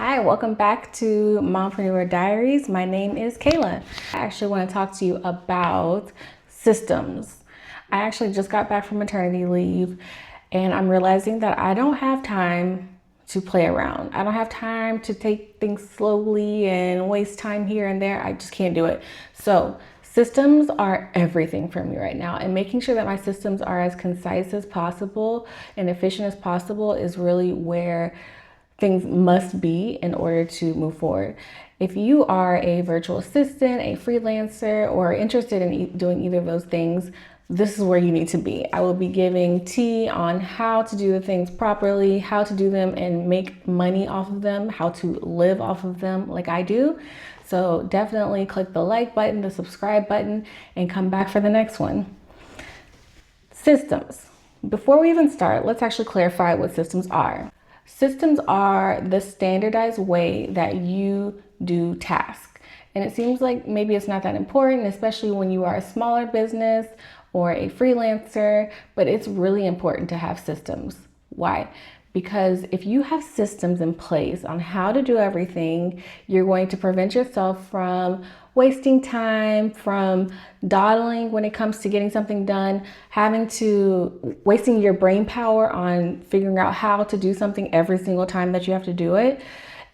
Hi, welcome back to Mompreneur Diaries. My name is Kayla. I actually want to talk to you about systems. I actually just got back from maternity leave and I'm realizing that I don't have time to play around. I don't have time to take things slowly and waste time here and there. I just can't do it. So systems are everything for me right now, and making sure that my systems are as concise as possible and efficient as possible is really where things must be in order to move forward. If you are a virtual assistant, a freelancer, or interested in doing either of those things, this is where you need to be. I will be giving tea on how to do the things properly, how to do them and make money off of them, how to live off of them like I do. So definitely click the like button, the subscribe button, and come back for the next one. Systems. Before we even start, let's actually clarify what systems are. Systems are the standardized way that you do tasks. And it seems like maybe it's not that important, especially when you are a smaller business or a freelancer, but it's really important to have systems. Why? Because if you have systems in place on how to do everything, you're going to prevent yourself from wasting time, from dawdling when it comes to getting something done, wasting your brain power on figuring out how to do something every single time that you have to do it.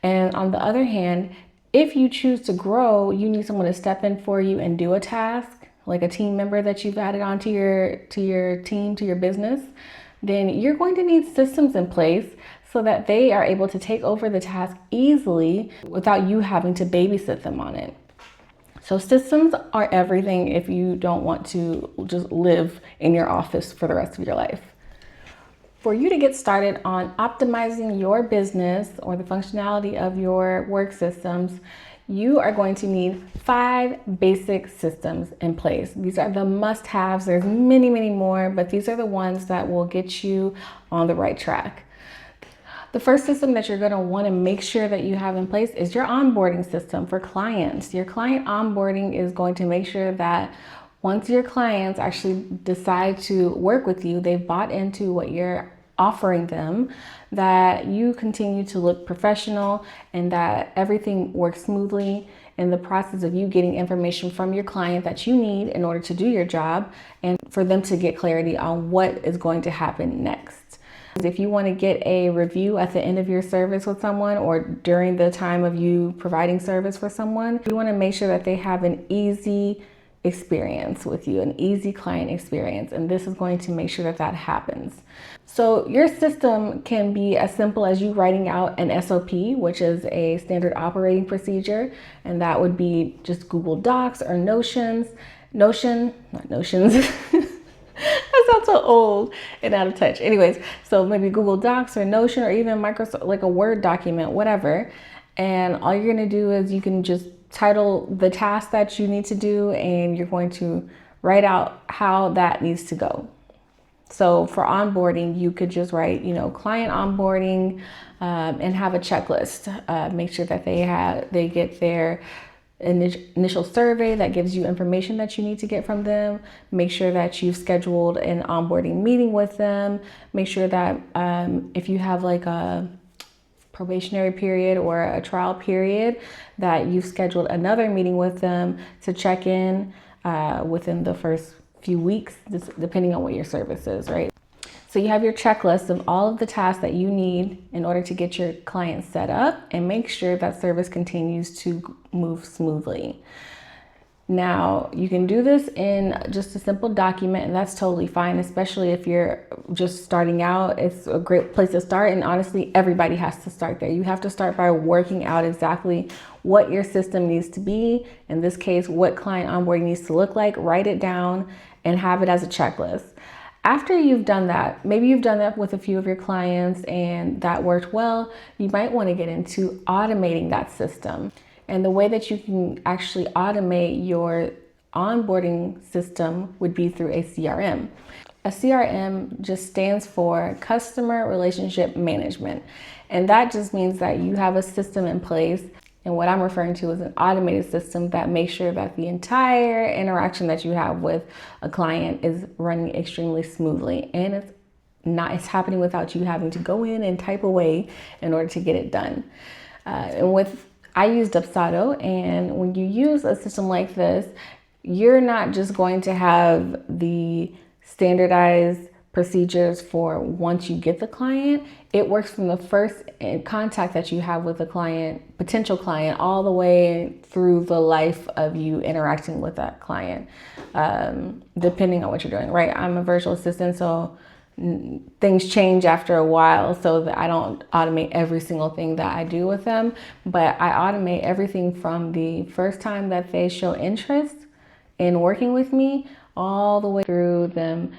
And on the other hand, if you choose to grow, you need someone to step in for you and do a task, like a team member that you've added onto your team, to your business, then you're going to need systems in place so that they are able to take over the task easily without you having to babysit them on it. So systems are everything if you don't want to just live in your office for the rest of your life. For you to get started on optimizing your business or the functionality of your work systems, you are going to need 5 basic systems in place. These are the must-haves. There's many, many more, but these are the ones that will get you on the right track. The first system that you're going to want to make sure that you have in place is your onboarding system for clients. Your client onboarding is going to make sure that once your clients actually decide to work with you, they've bought into what you're offering them, that you continue to look professional and that everything works smoothly in the process of you getting information from your client that you need in order to do your job and for them to get clarity on what is going to happen next. If you want to get a review at the end of your service with someone or during the time of you providing service for someone, you want to make sure that they have an easy experience with you, an easy client experience, and this is going to make sure that that happens. So your system can be as simple as you writing out an SOP, which is a standard operating procedure, and that would be just Google Docs or Notion, not Notions. That sounds so old and out of touch. Anyways, so maybe Google Docs or Notion or even Microsoft, like a Word document, whatever. And all you're gonna do is you can just title the task that you need to do and you're going to write out how that needs to go. So for onboarding, you could just write, client onboarding and have a checklist. Make sure that they get their initial survey that gives you information that you need to get from them. Make sure that you've scheduled an onboarding meeting with them. Make sure that if you have like a probationary period or a trial period, that you've scheduled another meeting with them to check in within the first few weeks, depending on what your service is, right? So you have your checklist of all of the tasks that you need in order to get your client set up and make sure that service continues to move smoothly. Now, you can do this in just a simple document, and that's totally fine, especially if you're just starting out. It's a great place to start, and honestly, everybody has to start there. You have to start by working out exactly what your system needs to be. In this case, what client onboarding needs to look like. Write it down and have it as a checklist. After you've done that, maybe you've done that with a few of your clients and that worked well, you might want to get into automating that system. And the way that you can actually automate your onboarding system would be through a CRM. A CRM just stands for Customer Relationship Management. And that just means that you have a system in place. And what I'm referring to is an automated system that makes sure that the entire interaction that you have with a client is running extremely smoothly. And it's happening without you having to go in and type away in order to get it done. I used Dubsado, and when you use a system like this, you're not just going to have the standardized procedures for once you get the client. It works from the first contact that you have with the client, potential client, all the way through the life of you interacting with that client, depending on what you're doing, right? I'm a virtual assistant, so things change after a while, so that I don't automate every single thing that I do with them, but I automate everything from the first time that they show interest in working with me all the way through them,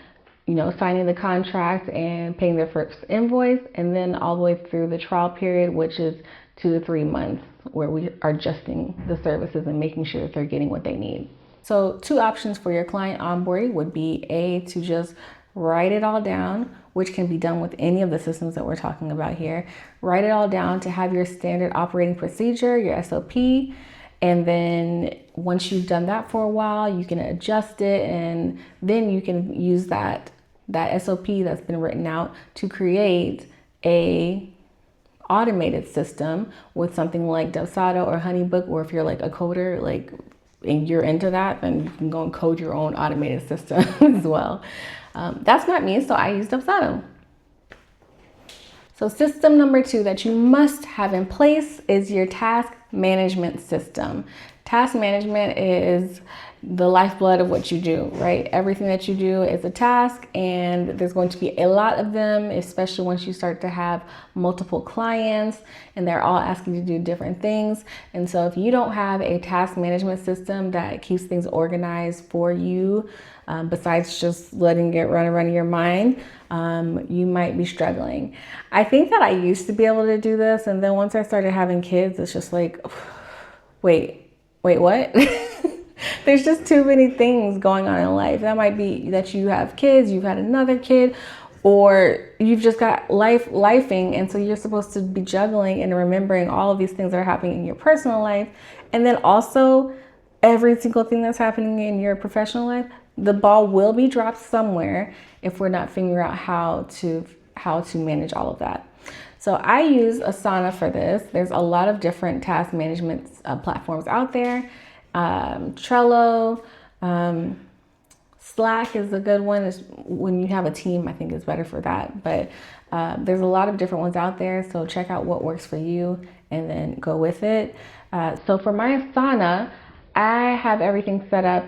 signing the contract and paying their first invoice, and then all the way through the trial period, which is 2 to 3 months, where we are adjusting the services and making sure that they're getting what they need. So 2 options for your client onboarding would be to just write it all down, which can be done with any of the systems that we're talking about here. Write it all down to have your standard operating procedure, your SOP. And then once you've done that for a while, you can adjust it, and then you can use that SOP that's been written out to create a automated system with something like Dubsado or Honeybook, or if you're like a coder, and you're into that, then you can go and code your own automated system as well. That's not me, so I use Dubsado. So system number 2 that you must have in place is your task management system. Task management is the lifeblood of what you do, right? Everything that you do is a task, and there's going to be a lot of them, especially once you start to have multiple clients and they're all asking you to do different things. And so if you don't have a task management system that keeps things organized for you, besides just letting it run around your mind, you might be struggling. I think that I used to be able to do this, and then once I started having kids, it's just like, wait, what? There's just too many things going on in life. That might be that you have kids, you've had another kid, or you've just got lifing, and so you're supposed to be juggling and remembering all of these things that are happening in your personal life, and then also every single thing that's happening in your professional life. The ball will be dropped somewhere if we're not figuring out how to manage all of that. So I use Asana for this. There's a lot of different task management platforms out there. Trello, Slack is a good one. It's when you have a team, I think is better for that. But there's a lot of different ones out there. So check out what works for you and then go with it. So for my Asana, I have everything set up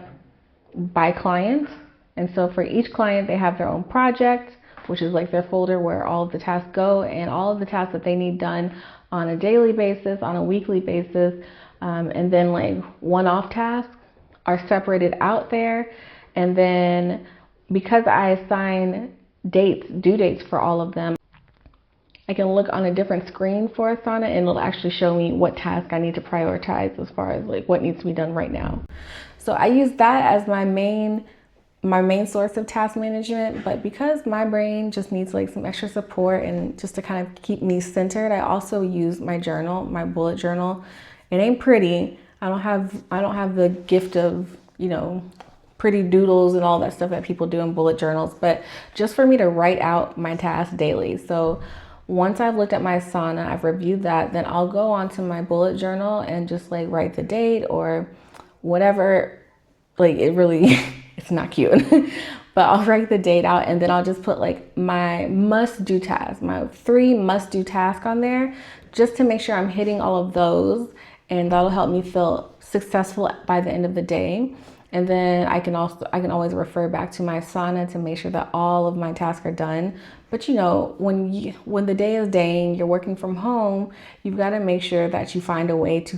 by client. And so for each client, they have their own project, which is like their folder where all of the tasks go, and all of the tasks that they need done on a daily basis, on a weekly basis, and then like one-off tasks are separated out there. And then because I assign due dates for all of them, I can look on a different screen for Asana, and it'll actually show me what task I need to prioritize as far as like what needs to be done right now. So I use that as my main source of task management, but because my brain just needs like some extra support and just to kind of keep me centered, I also use my journal, my bullet journal. It ain't pretty. I don't have the gift of, pretty doodles and all that stuff that people do in bullet journals, but just for me to write out my tasks daily. So once I've looked at my Asana, I've reviewed that, then I'll go onto my bullet journal and just like write the date or whatever. Like it really, it's not cute, but I'll write the date out, and then I'll just put like my must-do tasks, my 3 must-do tasks on there, just to make sure I'm hitting all of those, and that'll help me feel successful by the end of the day. And then I can always refer back to my Asana to make sure that all of my tasks are done. But when the day is daying, you're working from home, you've got to make sure that you find a way to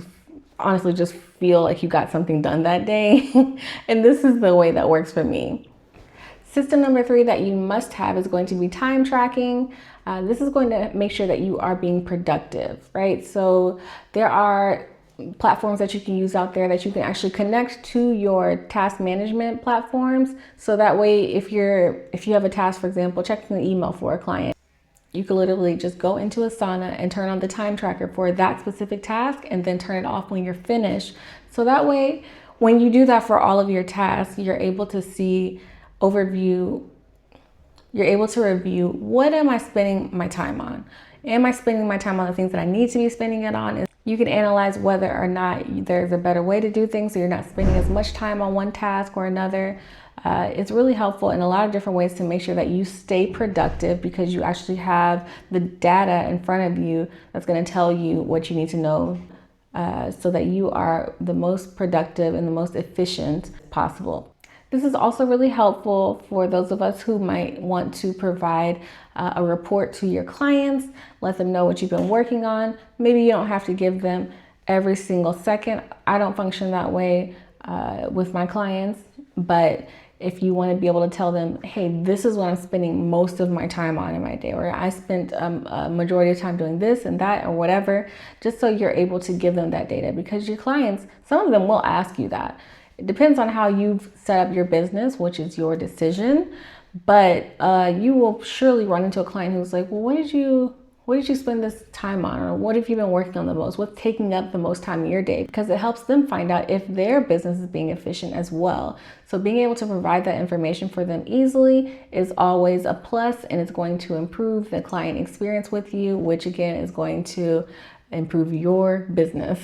honestly just feel like you got something done that day. And this is the way that works for me. System number 3 that you must have is going to be time tracking. This is going to make sure that you are being productive, right? So there are platforms that you can use out there that you can actually connect to your task management platforms. So that way, if you have a task, for example, checking the email for a client, you can literally just go into Asana and turn on the time tracker for that specific task, and then turn it off when you're finished. So that way, when you do that for all of your tasks, you're able to review, what am I spending my time on? Am I spending my time on the things that I need to be spending it on? You can analyze whether or not there's a better way to do things so you're not spending as much time on one task or another. It's really helpful in a lot of different ways to make sure that you stay productive, because you actually have the data in front of you that's going to tell you what you need to know, so that you are the most productive and the most efficient possible. This is also really helpful for those of us who might want to provide a report to your clients, let them know what you've been working on. Maybe you don't have to give them every single second. I don't function that way with my clients, but if you want to be able to tell them, hey, this is what I'm spending most of my time on in my day, or I spent a majority of time doing this and that or whatever, just so you're able to give them that data, because your clients, some of them will ask you that. It depends on how you've set up your business, which is your decision, but you will surely run into a client who's like, well, what did you spend this time on? Or what have you been working on the most? What's taking up the most time in your day? Because it helps them find out if their business is being efficient as well. So being able to provide that information for them easily is always a plus, and it's going to improve the client experience with you, which again is going to improve your business.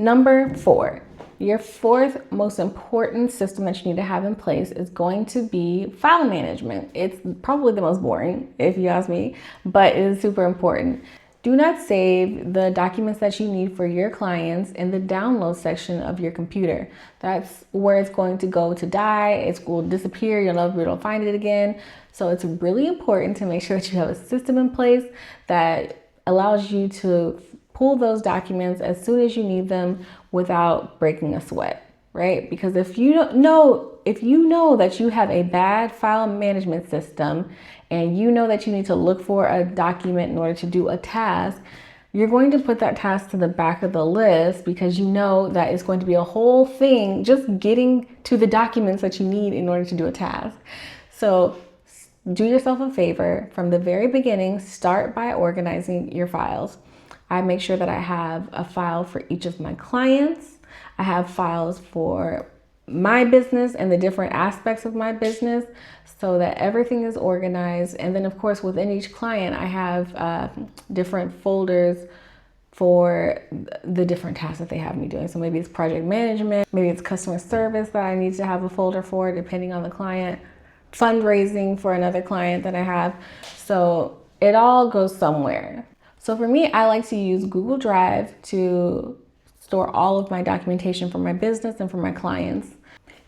Number 4, your fourth most important system that you need to have in place is going to be file management. It's probably the most boring, if you ask me, but it is super important. Do not save the documents that you need for your clients in the download section of your computer. That's where it's going to go to die. It will disappear. You'll never be able to find it again. So it's really important to make sure that you have a system in place that allows you to pull those documents as soon as you need them without breaking a sweat, right? Because if you know that you have a bad file management system and you know that you need to look for a document in order to do a task, you're going to put that task to the back of the list, because you know that it's going to be a whole thing just getting to the documents that you need in order to do a task. So do yourself a favor from the very beginning, start by organizing your files. I make sure that I have a file for each of my clients. I have files for my business and the different aspects of my business, so that everything is organized. And then of course within each client, I have different folders for the different tasks that they have me doing. So maybe it's project management, maybe it's customer service that I need to have a folder for depending on the client, fundraising for another client that I have. So it all goes somewhere. So for me, I like to use Google Drive to store all of my documentation for my business and for my clients.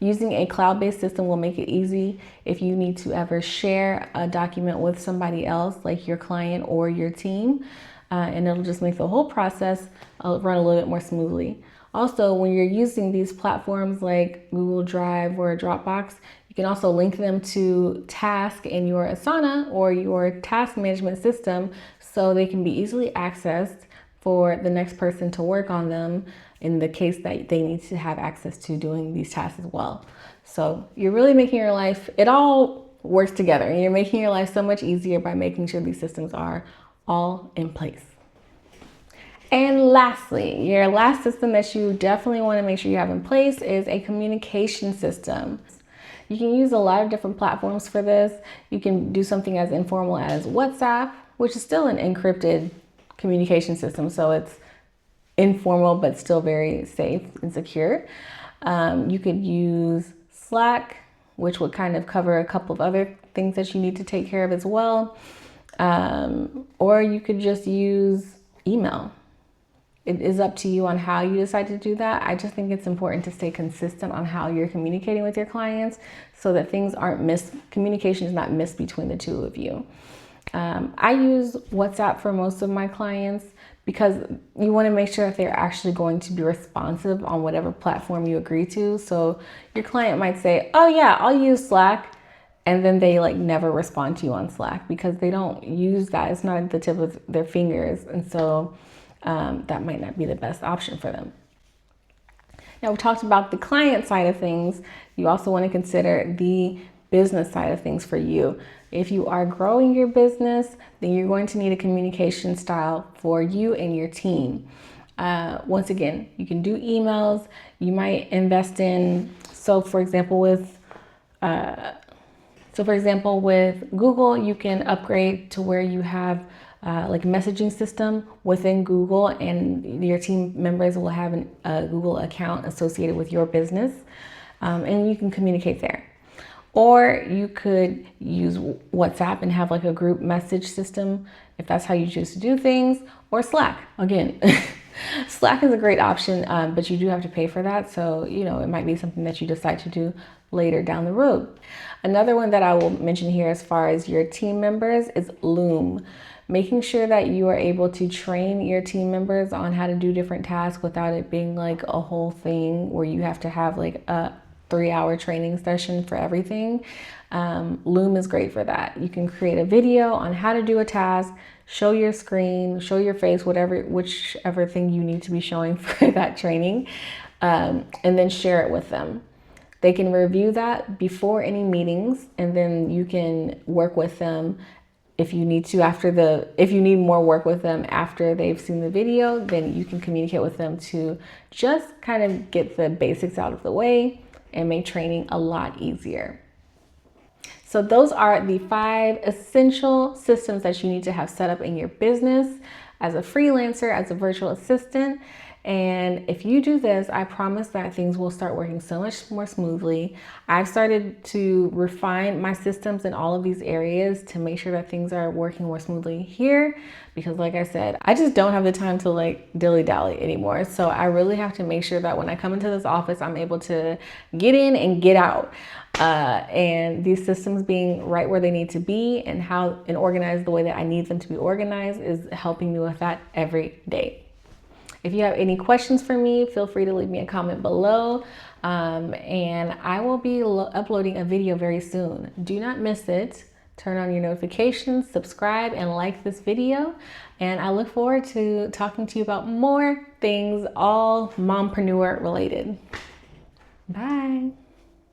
Using a cloud-based system will make it easy if you need to ever share a document with somebody else, like your client or your team, and it'll just make the whole process run a little bit more smoothly. Also, when you're using these platforms like Google Drive or Dropbox, you can also link them to tasks in your Asana or your task management system, so they can be easily accessed for the next person to work on them in the case that they need to have access to doing these tasks as well. So you're really making your life, it all works together, and you're making your life so much easier by making sure these systems are all in place. And lastly, your last system that you definitely want to make sure you have in place is a communication system. You can use a lot of different platforms for this. You can do something as informal as WhatsApp, which is still an encrypted communication system, so it's informal but still very safe and secure. You could use Slack, which would kind of cover a couple of other things that you need to take care of as well. Or you could just use email. It is up to you on how you decide to do that. I just think it's important to stay consistent on how you're communicating with your clients, so that things aren't communication is not missed between the two of you. I use WhatsApp for most of my clients, because you want to make sure that they're actually going to be responsive on whatever platform you agree to. So your client might say, oh yeah, I'll use Slack, and then they never respond to you on Slack because they don't use that. It's not at the tip of their fingers, and so that might not be the best option for them. Now, we talked about the client side of things. You also want to consider the business side of things for you. If you are growing your business, then you're going to need a communication style for you and your team. Once again, you can do emails. You might invest in, for example, with Google, you can upgrade to where you have like messaging system within Google, and your team members will have a Google account associated with your business, and you can communicate there. Or you could use WhatsApp and have like a group message system if that's how you choose to do things, or Slack. Again, Slack is a great option, but you do have to pay for that. So, it might be something that you decide to do later down the road. Another one that I will mention here as far as your team members is Loom. Making sure that you are able to train your team members on how to do different tasks without it being like a whole thing where you have to have like a 3-hour training session for everything. Loom is great for that. You can create a video on how to do a task, show your screen, show your face, whichever thing you need to be showing for that training, and then share it with them. They can review that before any meetings, and then you can work with them if you need to if you need more work with them after they've seen the video, then you can communicate with them to just kind of get the basics out of the way and make training a lot easier. So those are the 5 essential systems that you need to have set up in your business as a freelancer, as a virtual assistant. And if you do this, I promise that things will start working so much more smoothly. I've started to refine my systems in all of these areas to make sure that things are working more smoothly here, because like I said, I just don't have the time to like dilly-dally anymore. So I really have to make sure that when I come into this office, I'm able to get in and get out. And these systems being right where they need to be and organized the way that I need them to be organized is helping me with that every day. If you have any questions for me, feel free to leave me a comment below. And I will be uploading a video very soon. Do not miss it. Turn on your notifications, subscribe, and like this video. And I look forward to talking to you about more things, all mompreneur related. Bye.